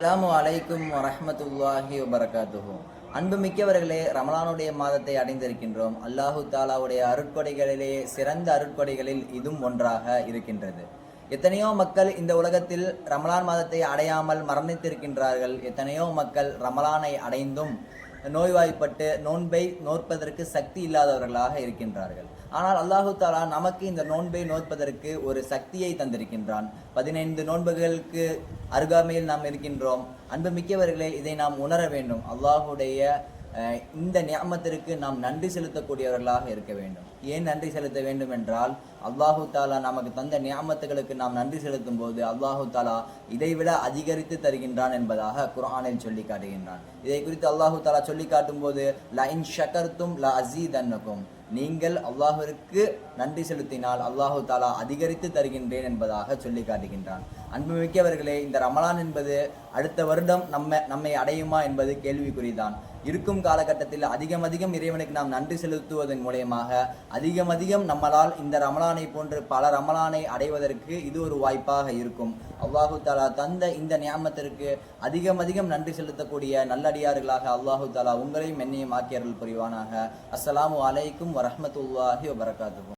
அஸ்ஸலாமு அலைக்கும் வரஹ்மத்துல்லாஹி வபரகாத்துஹு. அன்புமிக்கவர்களே, ரமலானுடைய மாதத்தை அடைந்திருக்கின்றோம். அல்லாஹு தாலாவுடைய அருட்கொடைகளிலே சிறந்த அருட்கொடைகளில் இதுவும் ஒன்றாக இருக்கின்றது. எத்தனையோ மக்கள் இந்த உலகத்தில் ரமலான் மாதத்தை அடையாமல் மரணித்திருக்கின்றார்கள். எத்தனையோ மக்கள் ரமலானை அடைந்தும் நோய்வாய்ப்பட்டு நோன்பை நோற்பதற்கு சக்தி இல்லாதவர்களாக இருக்கின்றார்கள். ஆனால் அல்லாஹு தாலா நமக்கு இந்த நோன்பை நோற்பதற்கு ஒரு சக்தியை தந்திருக்கின்றான். 15 நோன்புகளுக்கு அருகாமையில் நாம் இருக்கின்றோம். அன்பு மிக்கவர்களே, இதை நாம் உணர வேண்டும். அல்லாஹுடைய இந்த நியமத்திற்கு நாம் நன்றி செலுத்தக்கூடியவர்களாக இருக்க வேண்டும். ஏன் நன்றி செலுத்த வேண்டும் என்றால், அல்லாஹு தாலா நமக்கு தந்த நியமத்துகளுக்கு நாம் நன்றி செலுத்தும் போது அல்லாஹு தாலா இதைவிட அதிகரித்து தருகின்றான் என்பதாக குர்ஆனில் சொல்லி காட்டுகின்றான். இதை குறித்து அல்லாஹு தாலா சொல்லி காட்டும் போது, ல இன் ஷகர்தும் ல அஸீதன்னகும், நீங்கள் அல்லாஹ்விற்கு நன்றி செலுத்தினால் அல்லாஹு தாலா அதிகரித்து தருகின்றேன் என்பதாக சொல்லி காட்டுகின்றான். அன்புமிக்கவர்களே, இந்த ரமலான் என்பது அடுத்த வருடம் நம்மை அடையுமா என்பது கேள்விக்குறிதான். இருக்கும் காலகட்டத்தில் அதிகம் இறைவனுக்கு நாம் நன்றி செலுத்துவதன் மூலயமாக அதிகம் நம்மளால் இந்த ரமலானை போன்று பல ரமலானை அடைவதற்கு இது ஒரு வாய்ப்பாக இருக்கும். அல்லாஹு தாலா தந்த இந்த நியமத்திற்கு அதிகம் நன்றி செலுத்தக்கூடிய நல்லடியார்களாக அல்லாஹு தாலா உங்களையும் என்னையும் ஆக்கியர்கள் புரிவானாக. அஸ்ஸலாமு அலைக்கும் வரஹ்மத்துல்லாஹி வபரகாத்துஹு.